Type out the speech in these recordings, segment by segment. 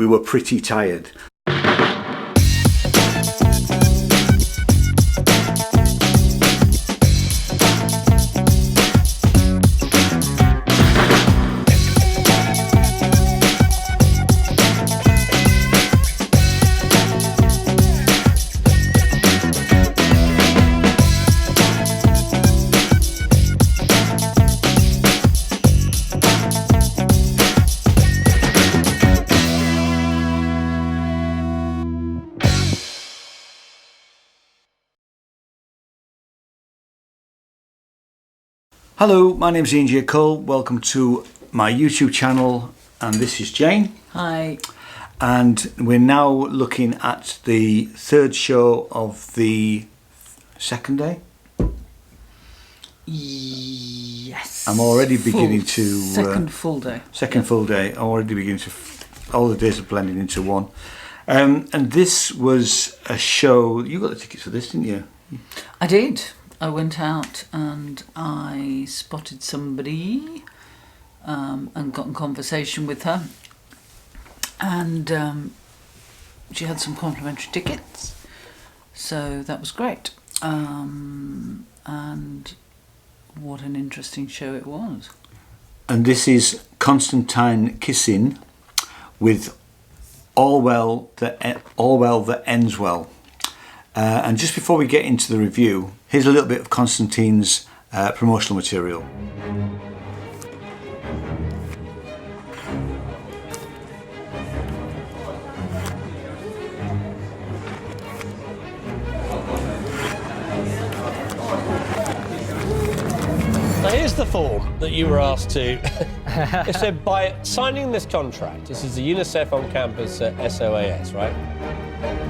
we were pretty tired. Hello, my name's Ian J. Cole. Welcome to my YouTube channel, and this is Jane. Hi. And we're now looking at the third show of the second day. Yes. I'm already beginning to... Second full day. Second full day. I'm already beginning to... All the days are blending into one. And this was a show... You got the tickets for this, didn't you? I did. I went out and I spotted somebody and got in conversation with her, and she had some complimentary tickets, so that was great. And what an interesting show it was. And this is Konstantin Kisin with Orwell that ends well. And just before we get into the review, here's a little bit of Konstantin's promotional material. Now here's the form that you were asked to. It said, by signing this contract, this is the UNICEF on campus at SOAS, right?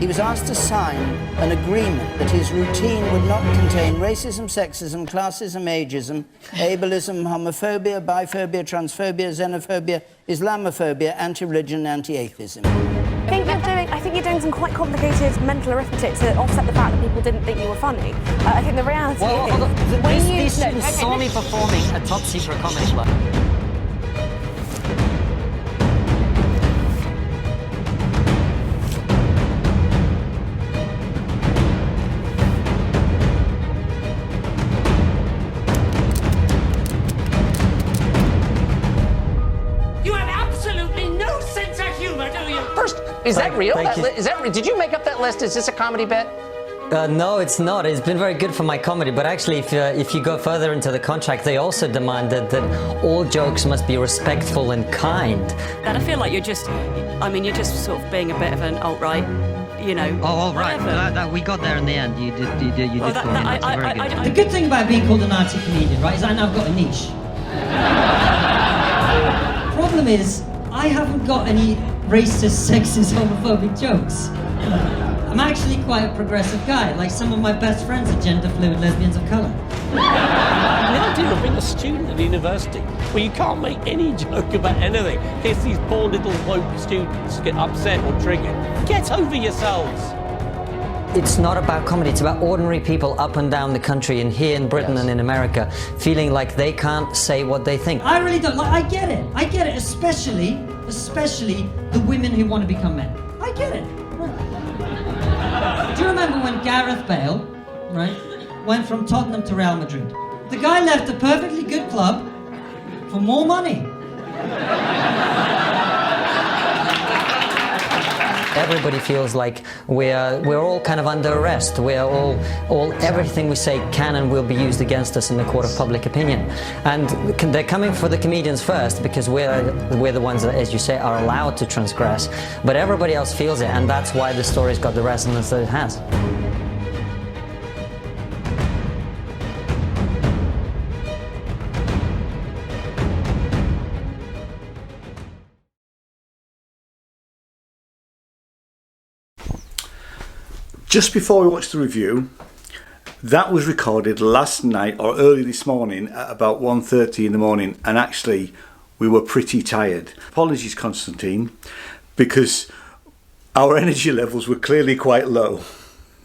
He was asked to sign an agreement that his routine would not contain racism, sexism, classism, ageism, ableism, homophobia, biphobia, transphobia, xenophobia, Islamophobia, anti-religion, anti-atheism. I think you're doing some quite complicated mental arithmetic to offset the fact that people didn't think you were funny. I think the reality is... These students saw me performing a top-secret comedy club. Is that real? Is that did you make up that list? Is this a comedy bit? No, it's not. It's been very good for my comedy, but actually if you go further into the contract, they also demanded that all jokes must be respectful and kind. And I feel like you're just sort of being a bit of an alt-right, you know. Oh, all right. We got there in the end. You did call me very good. The good thing about being called an arty comedian, right, is I now got a niche. Problem is, I haven't got any racist, sexist, homophobic jokes. I'm actually quite a progressive guy. Like, some of my best friends are gender fluid lesbians of colour. The idea of being a student at university where you can't make any joke about anything in case these poor little woke students get upset or triggered. Get over yourselves. It's not about comedy, it's about ordinary people up and down the country, and here in Britain and in America, feeling like they can't say what they think. I really don't. Like, I get it, especially the women who want to become men. I get it. Do you remember when Gareth Bale, right, went from Tottenham to Real Madrid? The guy left a perfectly good club for more money. Everybody feels like we're all kind of under arrest. We're all everything we say can and will be used against us in the court of public opinion. And they're coming for the comedians first because we're the ones that, as you say, are allowed to transgress. But everybody else feels it, and that's why the story's got the resonance that it has. Just before we watch the review, that was recorded last night or early this morning at about 1:30 in the morning, and actually we were pretty tired. Apologies, Konstantin, because our energy levels were clearly quite low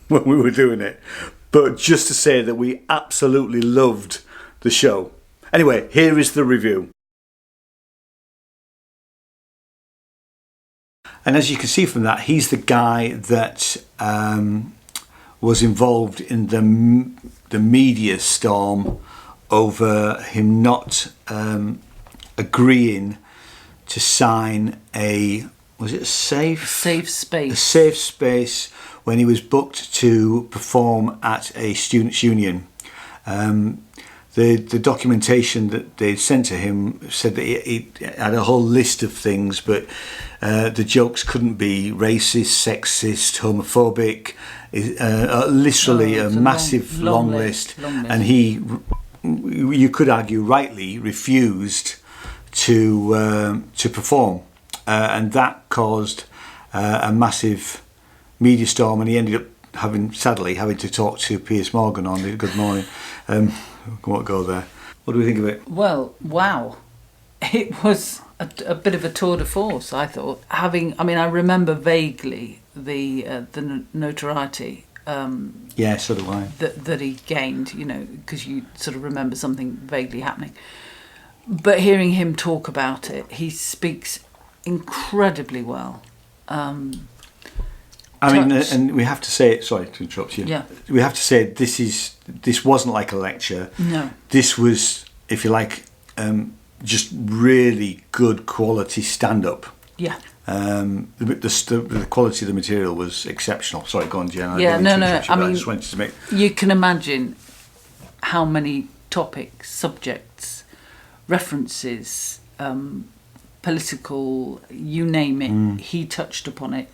when we were doing it. But just to say that we absolutely loved the show. Anyway, here is the review. And as you can see from that, he's the guy that was involved in the media storm over him not agreeing to sign a safe space when he was booked to perform at a students' union. The documentation that they sent to him said that he had a whole list of things, but the jokes couldn't be racist, sexist, homophobic, literally a massive long list. And you could argue rightly, refused to perform, and that caused a massive media storm, and he ended up sadly having to talk to Piers Morgan on the Good Morning. Won't go there. What do we think of it? Well, wow. It was a bit of a tour de force, I thought. I remember vaguely the notoriety. Yeah, so do I. That he gained, because you sort of remember something vaguely happening. But hearing him talk about it, he speaks incredibly well. And we have to say, sorry to interrupt you. Yeah. We have to say this wasn't like a lecture. No. This was, if you like, just really good quality stand-up. Yeah. The quality of the material was exceptional. Sorry, go on, Jen. Yeah, no. I just wanted to make. You can imagine how many topics, subjects, references, political, you name it. He touched upon it.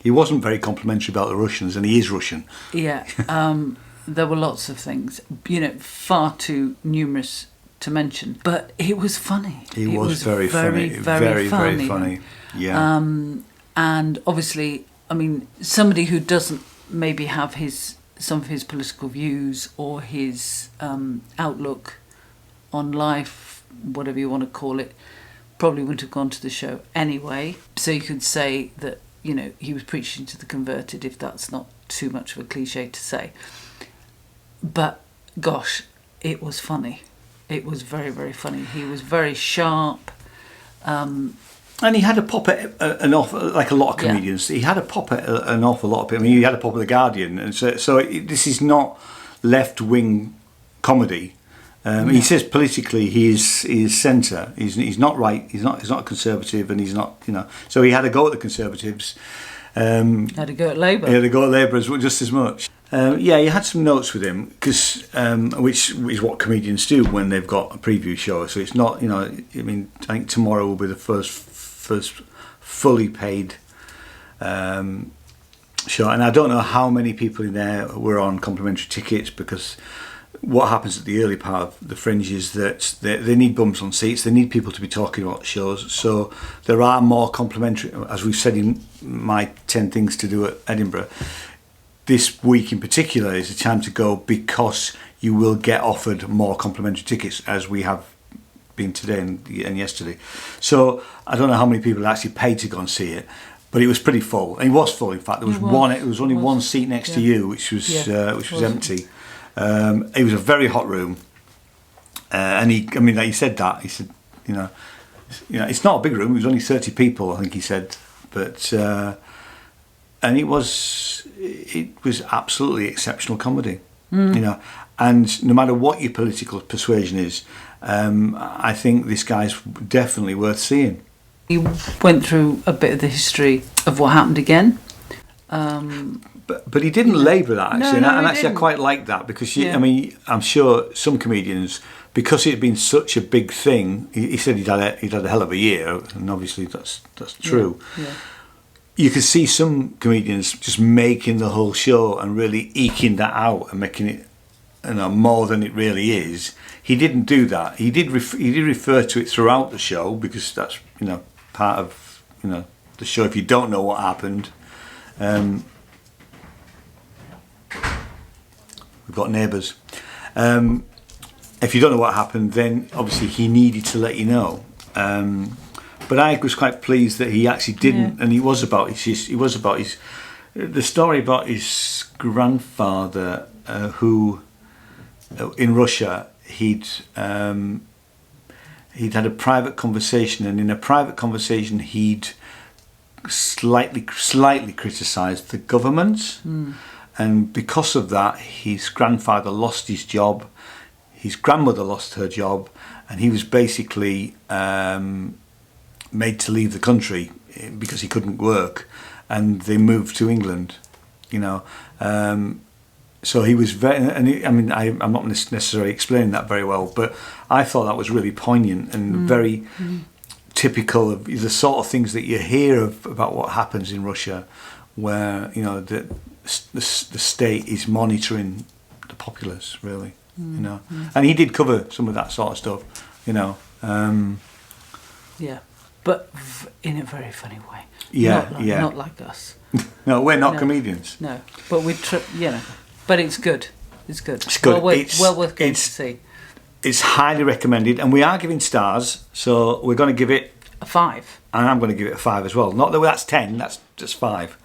He wasn't very complimentary about the Russians, and he is Russian. Yeah, there were lots of things, far too numerous to mention. But it was funny. It was very funny. Very funny. Yeah. And obviously, somebody who doesn't maybe have some of his political views or his outlook on life, whatever you want to call it, probably wouldn't have gone to the show anyway. So you could say that, he was preaching to the converted, if that's not too much of a cliche to say. But gosh, it was funny. It was very, very funny. He was very sharp. And he had a pop at an awful, like a lot of comedians. Yeah. He had a pop at an awful lot of people. He had a pop at The Guardian. And so this is not left-wing comedy. He says politically he is centre. He's not right. He's not a conservative, and he's not So he had a go at the Conservatives. Had a go at Labour. He had a go at Labour just as much. He had some notes with him because which is what comedians do when they've got a preview show. So it's not I think tomorrow will be the first fully paid show, and I don't know how many people in there were on complimentary tickets because. What happens at the early part of the Fringe is that they need bums on seats, they need people to be talking about shows, so there are more complimentary, as we've said in my 10 things to do at Edinburgh. This week in particular is a time to go because you will get offered more complimentary tickets, as we have been today and yesterday. So I don't know how many people actually paid to go and see it, but it was pretty full. And it was full, in fact. There was only one seat next to you, which was empty. It was a very hot room, and he said that. He said, it's not a big room. It was only 30 people, I think he said, but and it was absolutely exceptional comedy, And no matter what your political persuasion is, I think this guy's definitely worth seeing. He went through a bit of the history of what happened again. But he didn't labour that, actually, No, and actually I quite like that because I'm sure some comedians, because it had been such a big thing, he said he'd had a hell of a year, and obviously that's true. Yeah. You could see some comedians just making the whole show and really eking that out and making it more than it really is. He didn't do that. He did refer to it throughout the show because that's part of the show. If you don't know what happened. We've got neighbours. If you don't know what happened, then obviously he needed to let you know. But I was quite pleased that he actually didn't, and the story about his grandfather, who in Russia he'd had a private conversation, and in a private conversation he'd slightly criticised the government, and because of that his grandfather lost his job, his grandmother lost her job, and he was basically made to leave the country because he couldn't work, and they moved to England, you know. So he was very, and I'm not necessarily explaining that very well, but I thought that was really poignant and very typical of the sort of things that you hear about what happens in Russia, where, you know, the state is monitoring the populace, really, you know. And he did cover some of that sort of stuff, you know. Yeah, but in a very funny way. Yeah, not like us. No, we're not comedians. No, but you know, but it's good. It's good. It's good. Well worth going to see. It's highly recommended, and we are giving stars, so we're going to give it a 5. And I'm going to give it a 5 as well. Not that that's 10, that's just 5.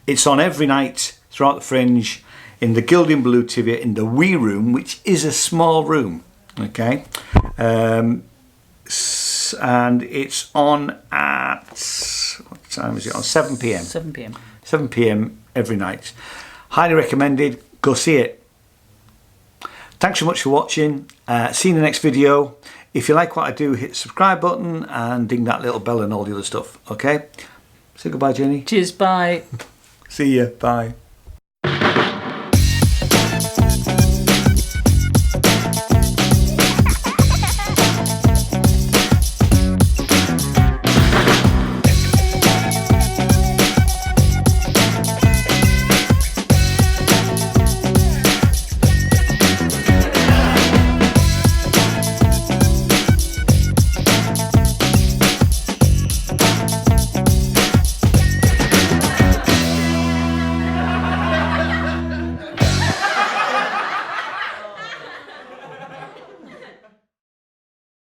It's on every night throughout the Fringe, in the Gilding Blue TV, in the Wee Room, which is a small room, okay? And it's on at, what time is it on? 7 p.m. 7 p.m. 7 p.m. every night. Highly recommended. Go see it. Thanks so much for watching. See you in the next video. If you like what I do, hit the subscribe button and ding that little bell and all the other stuff. Okay? Say goodbye, Jenny. Cheers, bye. See ya. Bye.